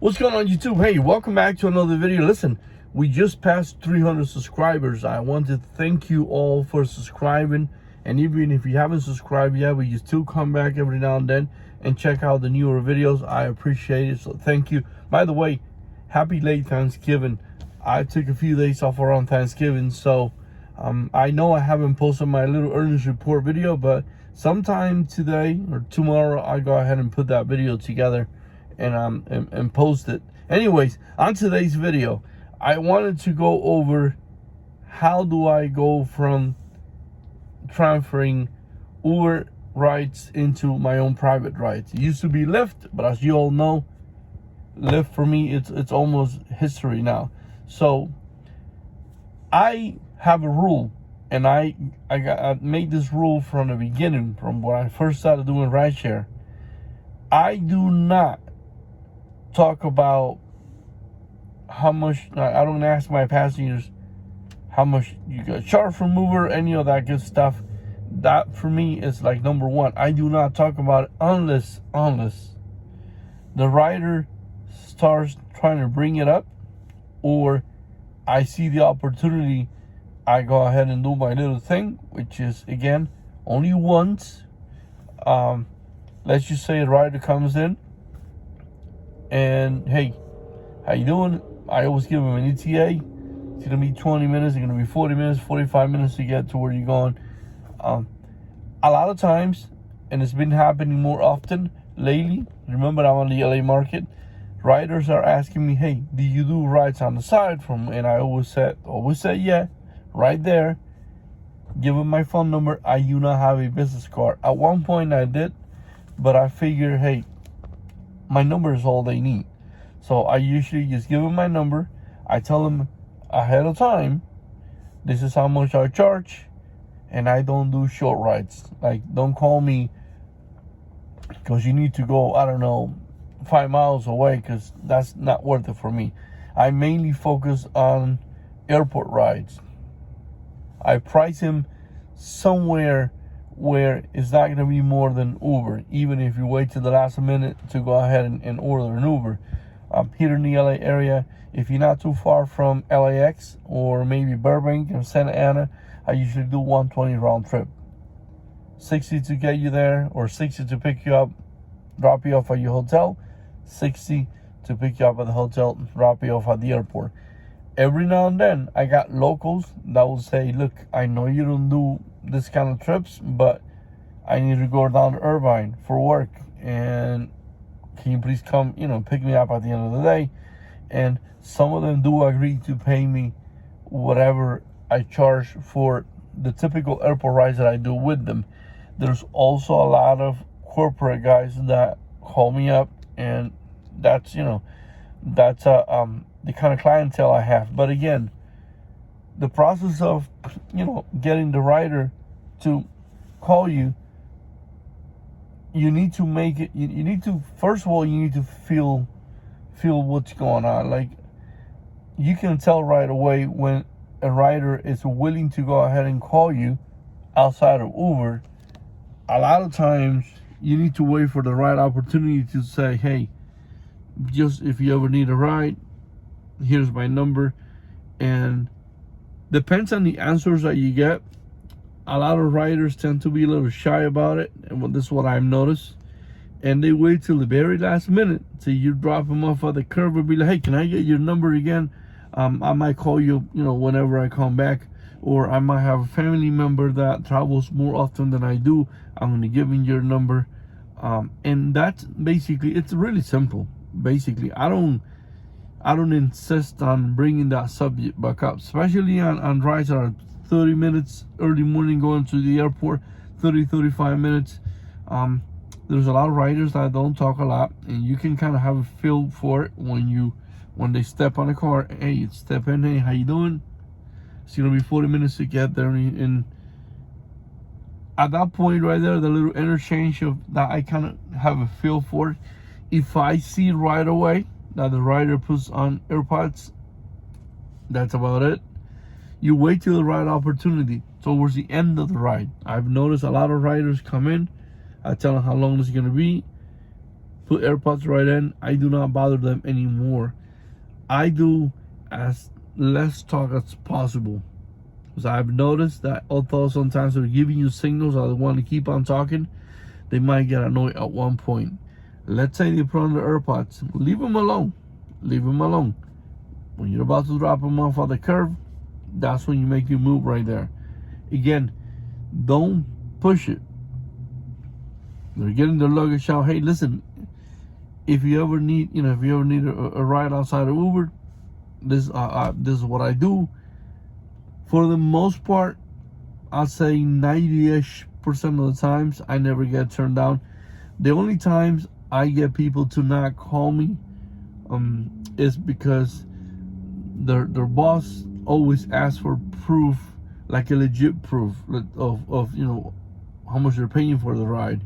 What's going on, YouTube? Hey, welcome back to another video. Listen, we just passed 300 subscribers. I want to thank you all for subscribing, and even if you haven't subscribed yet, but you still come back every now and then and check out the newer videos. I appreciate it, so thank you. By the way, happy late Thanksgiving. I took a few days off around Thanksgiving, so I know I haven't posted my little earnings report video, but sometime today or tomorrow I'll go ahead and put that video together and post it. Anyways, on today's video, I wanted to go over how do I go from transferring Uber rides into my own private rides. It used to be Lyft, but as you all know, Lyft for me, it's almost history now. So I have a rule, and I made this rule from the beginning, from when I first started doing rideshare. I do not talk about how much. I don't ask my passengers how much you got charged from Uber, any of that good stuff. That for me is like number one. I do not talk about it unless the rider starts trying to bring it up, or I see the opportunity. I go ahead and do my little thing, which is, again, only once. Let's just say a rider comes in and, hey, how you doing? I always give them an ETA. It's gonna be 20 minutes, it's gonna be 40 minutes, 45 minutes to get to where you're going. A lot of times, and it's been happening more often lately, remember I'm on the LA market, riders are asking me, hey, do you do rides on the side from, and I always said yeah, right there. Give them my phone number. I do not have a business card. At one point I did, but I figured, hey, my number is all they need. So I usually just give them my number. I tell them ahead of time, this is how much I charge, and I don't do short rides. Like, don't call me because you need to go, I don't know, 5 miles away, because that's not worth it for me. I mainly focus on airport rides. I price him somewhere where it's not going to be more than Uber, even if you wait till the last minute to go ahead and order an Uber. Here in the LA area, if you're not too far from LAX or maybe Burbank and Santa Ana, I usually do 120 round trip. 60 to get you there, or 60 to pick you up, drop you off at your hotel, 60 to pick you up at the hotel, drop you off at the airport. Every now and then, I got locals that will say, look, I know you don't do this kind of trips, but I need to go down to Irvine for work, and can you please come, pick me up at the end of the day? And some of them do agree to pay me whatever I charge for the typical airport rides that I do with them. There's also a lot of corporate guys that call me up, and that's the kind of clientele I have. But again, the process of getting the rider to call you, you need to make it, you need to, first of all, you need to feel what's going on. Like, you can tell right away when a rider is willing to go ahead and call you outside of Uber. A lot of times you need to wait for the right opportunity to say, hey, just if you ever need a ride, here's my number. And depends on the answers that you get. A lot of riders tend to be a little shy about it, and this is what I've noticed. And they wait till the very last minute till you drop them off at the curb and be like, hey, can I get your number again? I might call you, whenever I come back. Or I might have a family member that travels more often than I do. I'm going to give them your number. And that's basically, it's really simple. Basically, I don't insist on bringing that subject back up, especially on rides that are 30 minutes early morning going to the airport, 35 minutes. There's a lot of riders that don't talk a lot, and you can kind of have a feel for it when they step on the car. Hey, step in. Hey, how you doing? It's gonna be 40 minutes to get there, and at that point right there, the little interchange of that, I kind of have a feel for it. If I see right away that the rider puts on AirPods, that's about it. You wait till the right opportunity towards the end of the ride. I've noticed a lot of riders come in. I tell them how long it's gonna be. put AirPods right in. I do not bother them anymore. I do as less talk as possible. Because I've noticed that although sometimes they're giving you signals that they want to keep on talking, they might get annoyed at one point. Let's say they put on the AirPods. Leave them alone. Leave them alone. When you're about to drop them off on the curve, that's when you make your move right there. Again, don't push it. They're getting their luggage out. Hey, listen, if you ever need, if you ever need a ride outside of Uber, this is what I do. For the most part, I'd say 90-ish% of the times, I never get turned down. The only times I get people to not call me is because their boss always asks for proof, like a legit proof of how much they're paying for the ride.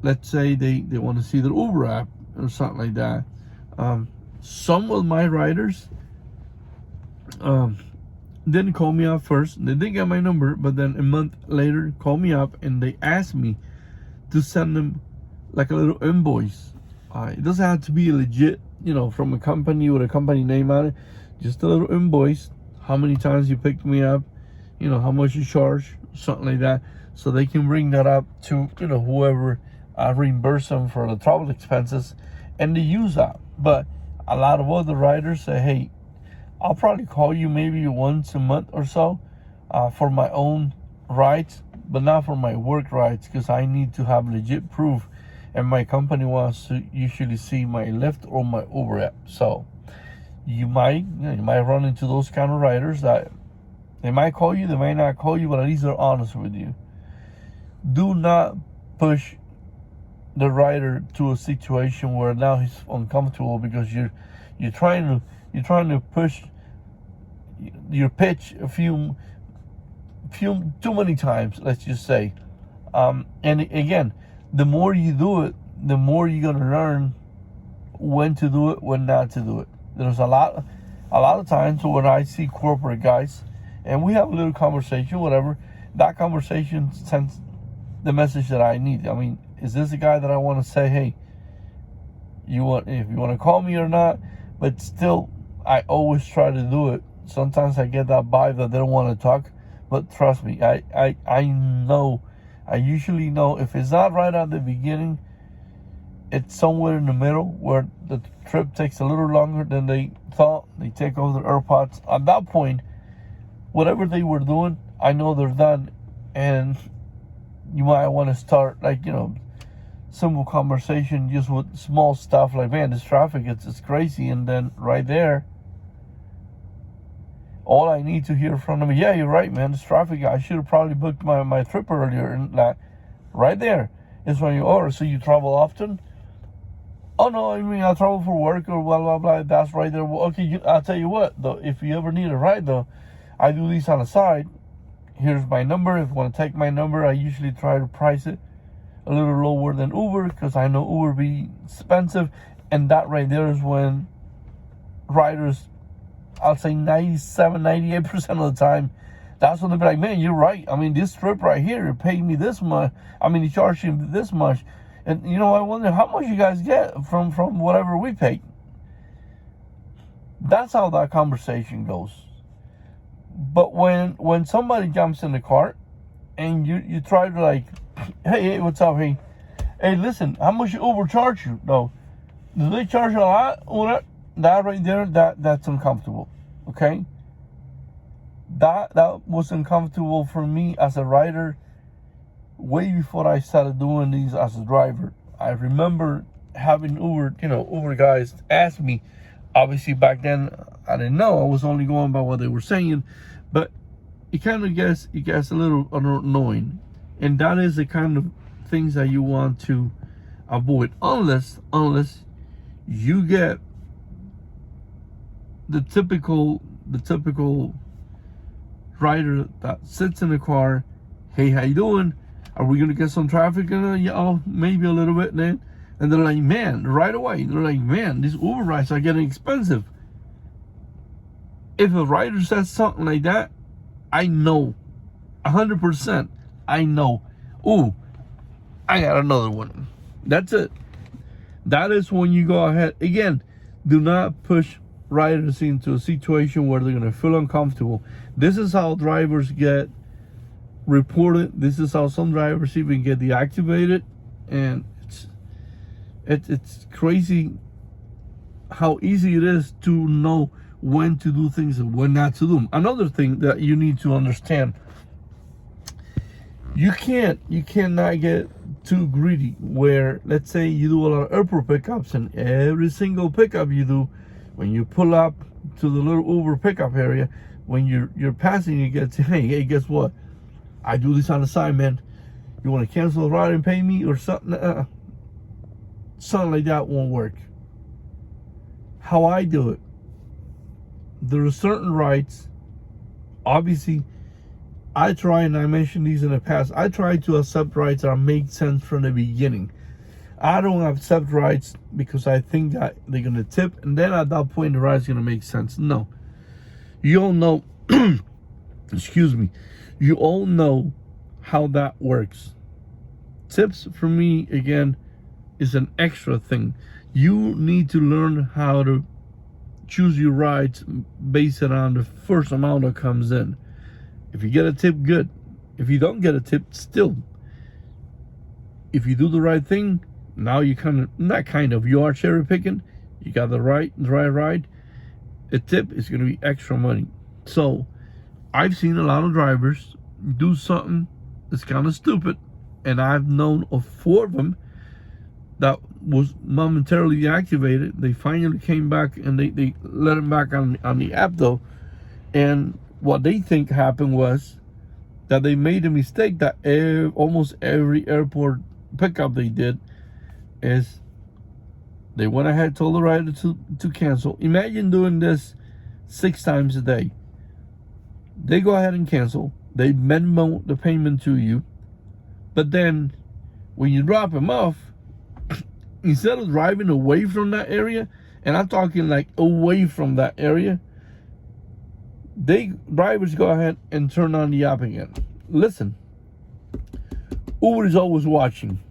Let's say they want to see the Uber app or something like that. Some of my riders didn't call me up first. They didn't get my number, but then a month later called me up and they asked me to send them like a little invoice. It doesn't have to be legit, from a company with a company name on it. Just a little invoice. How many times you picked me up, how much you charge, something like that. So they can bring that up to, whoever reimburse them for the travel expenses, and they use that. But a lot of other riders say, hey, I'll probably call you maybe once a month or so for my own rides, but not for my work rides, because I need to have legit proof, and my company wants to usually see my Lyft or my Uber app. So you might run into those kind of riders that they might call you, they might not call you, but at least they're honest with you. Do not push the rider to a situation where now he's uncomfortable because you're trying to push your pitch a few too many times, let's just say. And again, the more you do it, the more you're gonna learn when to do it, when not to do it. There's a lot of times when I see corporate guys and we have a little conversation, whatever, that conversation sends the message that I need. I mean, is this a guy that I want to say, hey, if you want to call me or not? But still, I always try to do it. Sometimes I get that vibe that they don't want to talk, but trust me, I know, I usually know if it's not right at the beginning, it's somewhere in the middle where the trip takes a little longer than they thought. They take off their AirPods. At that point, whatever they were doing, I know they're done, and you might want to start simple conversation just with small stuff like, man, this traffic, it's crazy. And then right there, all I need to hear from them, yeah, you're right, man, this traffic, I should have probably booked my trip earlier. And that right there is when you order. So you travel often? Oh no, I mean, I travel for work or blah blah blah. That's right there. Well, okay, I'll tell you what though, if you ever need a ride though, I do these on the side. Here's my number. If you want to take my number, I usually try to price it a little lower than Uber, because I know Uber be expensive. And that right there is when riders, I'll say 97, 98% of the time, that's when they'll be like, man, you're right. I mean, this trip right here, it paid me this much. I mean, he charged you this much. And I wonder how much you guys get from whatever we pay. That's how that conversation goes. But when somebody jumps in the car and you try to like, hey, what's up? Hey, listen, how much Uber charge you? No, do they charge a lot? That right there, that's uncomfortable. Okay, that was uncomfortable for me as a rider way before I started doing these as a driver. I remember having Uber guys ask me. Obviously, back then, I didn't know. I was only going by what they were saying. But it kind of gets a little annoying. And that is the kind of things that you want to avoid. Unless you get the typical rider that sits in the car. Hey, how you doing? Are we going to get some traffic? Yeah, maybe a little bit, man. And they're like, man, right away. They're like, man, these Uber rides are getting expensive. If a rider says something like that, I know, 100%, I know, ooh, I got another one. That's it. That is when you go ahead. Again, do not push riders into a situation where they're going to feel uncomfortable. This is how drivers get reported. This is how some drivers even get deactivated. And it's crazy how easy it is to know when to do things and when not to do them. Another thing that you need to understand, you cannot get too greedy where, let's say you do a lot of airport pickups, and every single pickup you do, when you pull up to the little Uber pickup area, when you're passing, you get to, hey, guess what? I do this on the side, man. You want to cancel the ride and pay me or something? Something like that won't work. How I do it, there are certain rides, obviously, I try, and I mentioned these in the past, I try to accept rides that make sense from the beginning. I don't accept rides because I think that they're going to tip, and then at that point the ride's going to make sense. No. You all know, excuse me, you all know how that works. Tips for me, again, is an extra thing. You need to learn how to choose your rides based on the first amount that comes in. If you get a tip, good. If you don't get a tip, still. If you do the right thing, now you you are cherry picking. You got the right ride. A tip is going to be extra money. So I've seen a lot of drivers do something that's kind of stupid, and I've known of 4 of them that was momentarily deactivated. They finally came back, and they let them back on the app though. And what they think happened was that they made a mistake that almost every airport pickup they did is they went ahead, told the rider to cancel. Imagine doing this 6 times a day. They go ahead and cancel. They Venmo the payment to you. But then when you drop them off, instead of driving away from that area, and I'm talking like away from that area, drivers go ahead and turn on the app again. Listen, Uber is always watching,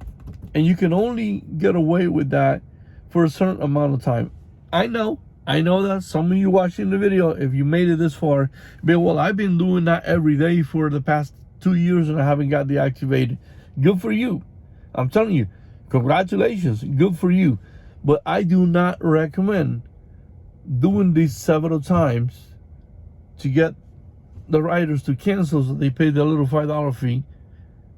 and you can only get away with that for a certain amount of time. I know that some of you watching the video, if you made it this far, but well, I've been doing that every day for the past 2 years and I haven't got deactivated. Good for you. I'm telling you, congratulations, good for you. But I do not recommend doing this several times to get the riders to cancel so they pay their little $5 fee,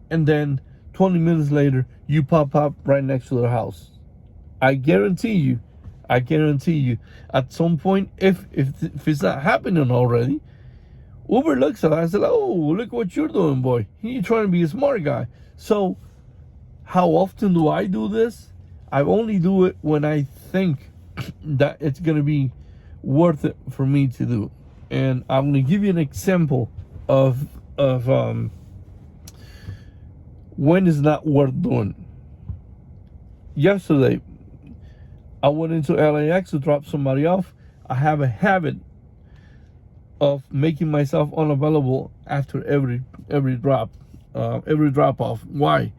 and then 20 minutes later you pop up right next to their house. I guarantee you, at some point, if it's not happening already, Uber looks at us and says, oh, look what you're doing, boy. You're trying to be a smart guy. So how often do I do this? I only do it when I think that it's going to be worth it for me to do. And I'm going to give you an example of when it's not worth doing. Yesterday, I went into LAX to drop somebody off. I have a habit of making myself unavailable after every drop off. Why?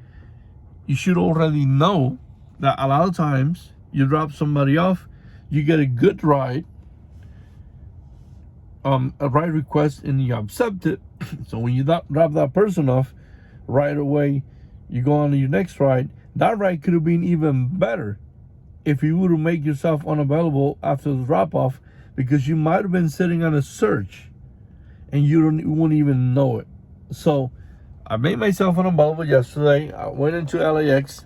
You should already know that a lot of times you drop somebody off, you get a good ride, a ride request, and you accept it. So when you drop that person off, right away you go on to your next ride. That ride could have been even better if you would have made yourself unavailable after the drop off, because you might have been sitting on a search and you wouldn't even know it. So I made myself unavailable yesterday. I went into LAX.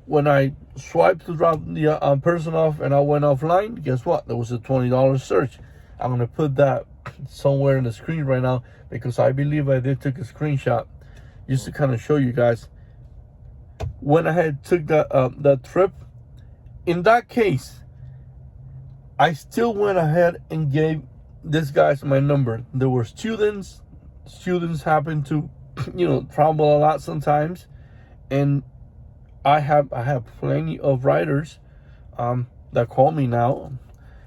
When I swiped to drop the person off and I went offline, guess what? There was a $20 search. I'm going to put that somewhere in the screen right now, because I believe I did take a screenshot just to kind of show you guys. When I had took that trip, in that case, I still went ahead and gave this guys my number. There were students happen to travel a lot sometimes, and I have plenty of riders that call me now,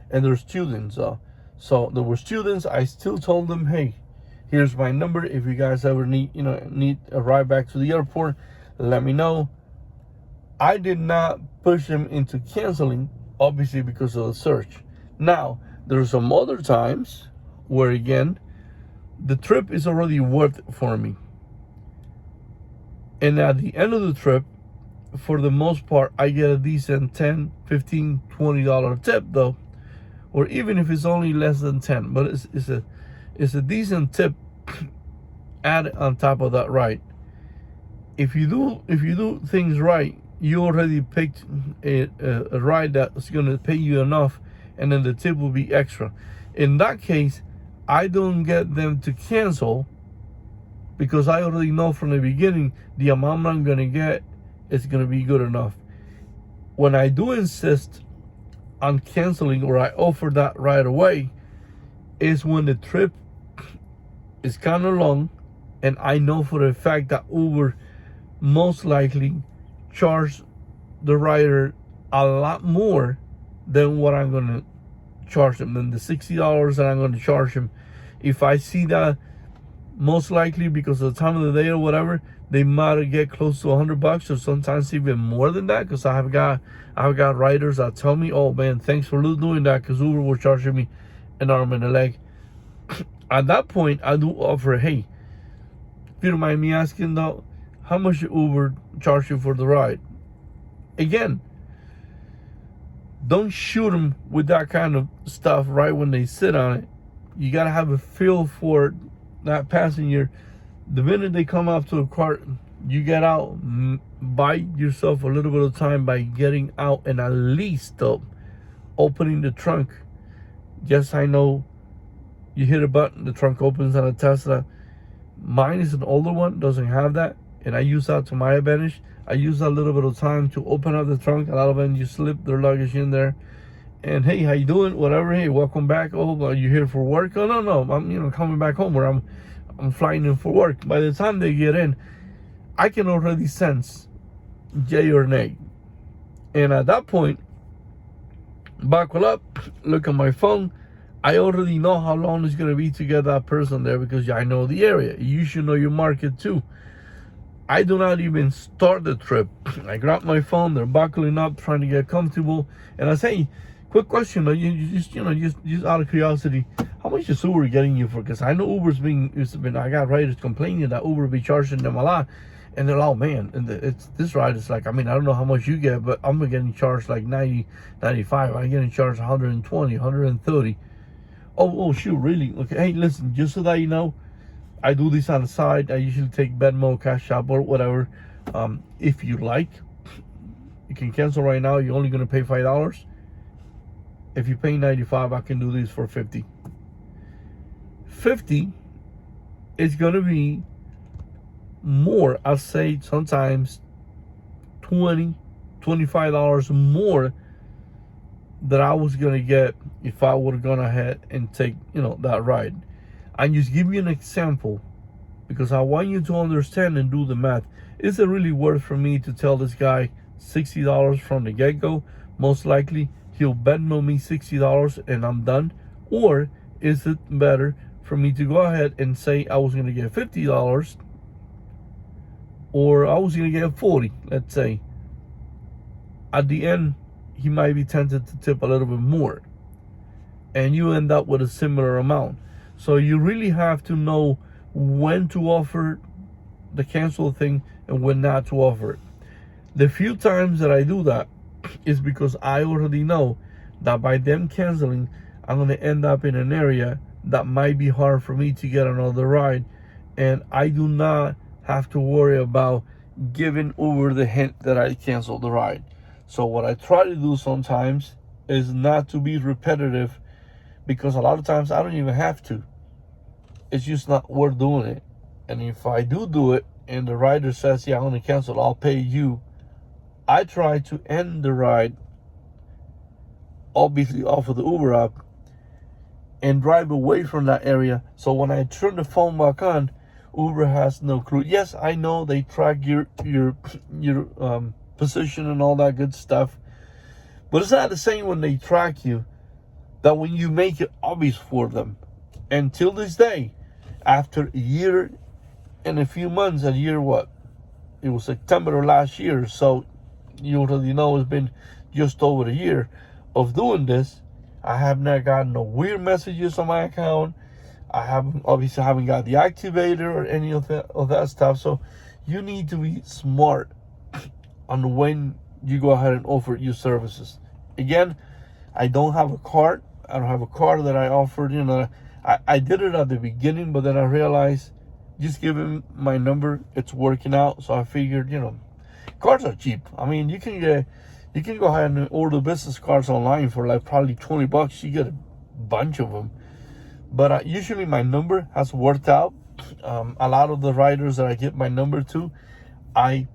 and they're students. So there were students. I still told them, hey, here's my number. If you guys ever need a ride back to the airport, let me know. I did not push them into canceling, obviously because of the search. Now, there's some other times where, again, the trip is already worth it for me. And at the end of the trip, for the most part, I get a decent $10, $15, $20 tip though, or even if it's only less than 10, but it's a decent tip added on top of that ride. If you do things right, you already picked a ride that's gonna pay you enough, and then the tip will be extra. In that case, I don't get them to cancel because I already know from the beginning the amount I'm gonna get is gonna be good enough. When I do insist on canceling or I offer that right away is when the trip is kind of long and I know for a fact that Uber most likely charge the rider a lot more than what I'm gonna charge them, than the $60 that I'm gonna charge them. If I see that, most likely because of the time of the day or whatever, they might get close to $100 or sometimes even more than that. Because I've got riders that tell me, "Oh man, thanks for doing that," because Uber was charging me an arm and a leg. At that point, I do offer, "Hey, if you don't mind me asking though, how much Uber charge you for the ride?" Again, don't shoot them with that kind of stuff right when they sit on it. You gotta have a feel for that passenger. The minute they come up to a cart, you get out, buy yourself a little bit of time by getting out and at least opening the trunk. Yes, I know you hit a button, the trunk opens on a Tesla. Mine is an older one, doesn't have that, and I use that to my advantage. I use that little bit of time to open up the trunk. A lot of them, you slip their luggage in there, and hey, how you doing? Whatever. Hey, welcome back. Oh, are you here for work? Oh no, I'm coming back home, or I'm flying in for work. By the time they get in, I can already sense yay or nay, and at that point, buckle up, look at my phone. I already know how long it's gonna be to get that person there because I know the area. You should know your market too. I do not even start the trip. I grab my phone, they're buckling up, trying to get comfortable, and I say, "Quick question, just out of curiosity, how much is Uber getting you for?" Because I know Uber's been. I got riders complaining that Uber be charging them a lot, and they're like, "Oh man, and this ride is like, I mean, I don't know how much you get, but I'm getting charged like 90, 95. I'm getting charged 120, 130. Oh shoot, really? Okay, hey, listen, just so that you know, I do this on the side. I usually take Venmo, Cash App, or whatever. If you like, you can cancel right now. You're only gonna pay $5. If you pay 95, I can do this for 50. 50 is gonna be more. I'll say sometimes $20, $25 more that I was gonna get if I would have gone ahead and take that ride. I'm just giving you an example because I want you to understand and do the math. Is it really worth for me to tell this guy $60 from the get-go? Most likely he'll Venmo me $60 and I'm done. Or is it better for me to go ahead and say I was gonna get $50 or I was gonna get 40, let's say. At the end, he might be tempted to tip a little bit more, and you end up with a similar amount. So you really have to know when to offer the cancel thing and when not to offer it. The few times that I do that is because I already know that by them canceling, I'm going to end up in an area that might be hard for me to get another ride, and I do not have to worry about giving Uber the hint that I canceled the ride. So what I try to do sometimes is not to be repetitive, because a lot of times I don't even have to. It's just not worth doing it. And if I do it and the rider says, "Yeah, I'm going to cancel, I'll pay you," I try to end the ride, obviously off of the Uber app, and drive away from that area. So when I turn the phone back on, Uber has no clue. Yes, I know they track your position and all that good stuff, but it's not the same when they track you that when you make it obvious for them. And till this day, after a year and a few months, it was September of last year, so you already know it's been just over a year of doing this. I have not gotten no weird messages on my account. I haven't got the activator or any of that stuff. So you need to be smart on when you go ahead and offer your services. Again, I don't have a card. I don't have a card that I offered. I did it at the beginning, but then I realized just giving my number, it's working out. So I figured, cards are cheap. I mean, you can go ahead and order business cards online for like probably $20. You get a bunch of them. But usually my number has worked out. A lot of the riders that I give my number to, I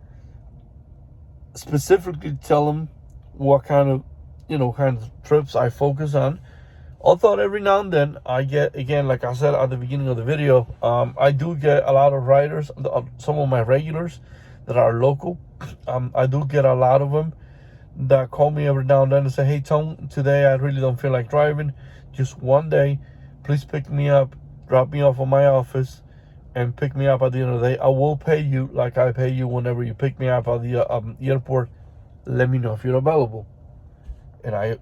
specifically tell them what kind of trips I focus on. Although every now and then I get, again, like I said at the beginning of the video, I do get a lot of riders, some of my regulars that are local. I do get a lot of them that call me every now and then and say, hey, Tone, today I really don't feel like driving. Just one day, please pick me up, drop me off at my office, and pick me up at the end of the day. I will pay you like I pay you whenever you pick me up at the airport. Let me know if you're available. And I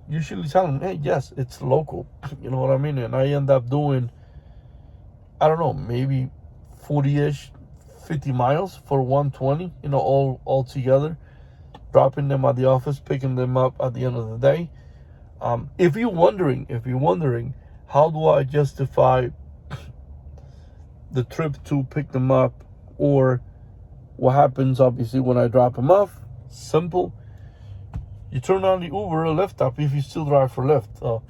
usually tell them, hey, yes, it's local. You know what I mean? And I end up doing, I don't know, maybe 40-ish, 50 miles for 120, all together. Dropping them at the office, picking them up at the end of the day. If you're wondering, how do I justify the trip to pick them up, or what happens, obviously, when I drop them off? Simple. You turn on the Uber or Lyft app if you still drive for Lyft,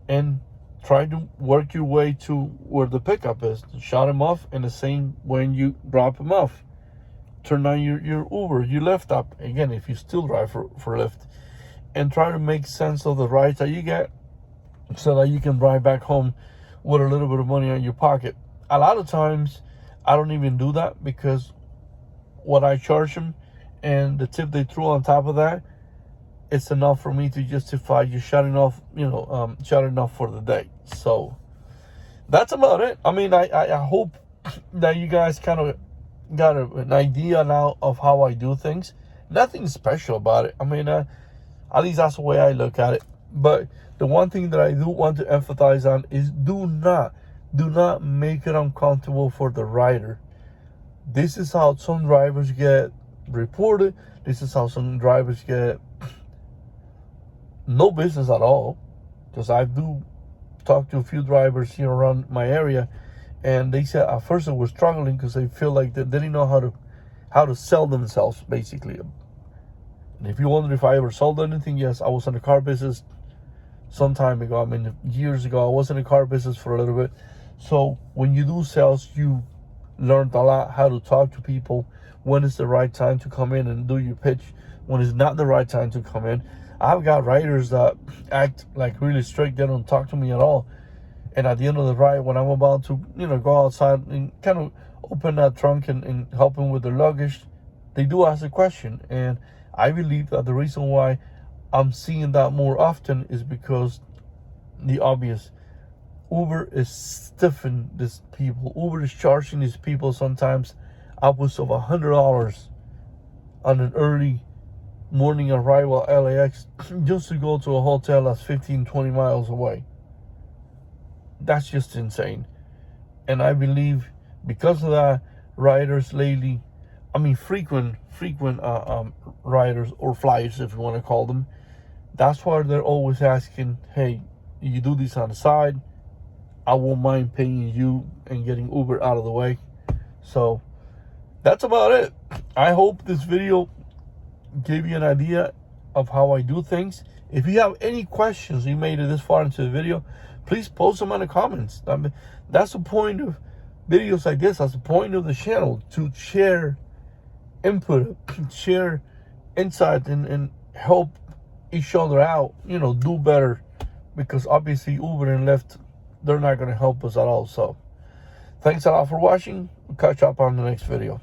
and try to work your way to where the pickup is. Shut them off, and the same when you drop them off. Turn on your Uber, your Lyft app, again, if you still drive for Lyft, and try to make sense of the rides that you get so that you can drive back home with a little bit of money in your pocket. A lot of times, I don't even do that, because what I charge them and the tip they throw on top of that, it's enough for me to justify you shutting off for the day. So that's about it. I mean, I hope that you guys kind of got an idea now of how I do things. Nothing special about it. I mean, at least that's the way I look at it. But the one thing that I do want to emphasize on is do not make it uncomfortable for the rider. This is how some drivers get reported. This is how some drivers get no business at all. Because I do talk to a few drivers here around my area, and they said at first they were struggling because they feel like they didn't know how to sell themselves, basically. And if you wonder if I ever sold anything, yes, I was in the car business some time ago. I mean, years ago, I was in the car business for a little bit. So when you do sales, you learned a lot how to talk to people, when is the right time to come in and do your pitch, when it's not the right time to come in. I've got riders that act like really strict. They don't talk to me at all. And at the end of the ride, when I'm about to, go outside and kind of open that trunk and help them with their luggage, they do ask a question. And I believe that the reason why I'm seeing that more often is because the obvious. Uber is stiffing these people. Uber is charging these people sometimes upwards of $100 on an early morning arrival at LAX just to go to a hotel that's 15-20 miles away. That's just insane. And I believe because of that, riders lately, frequent riders or flyers, if you want to call them, that's why they're always asking, hey, you do this on the side, I won't mind paying you and getting Uber out of the way. So that's about it. I hope this video gave you an idea of how I do things. If you have any questions, you made it this far into the video, please post them in the comments. That's the point of videos like this. That's the point of the channel, to share input, share insight, and help each other out, do better. Because obviously Uber and Lyft, they're not going to help us at all. So thanks a lot for watching. We'll catch up on the next video.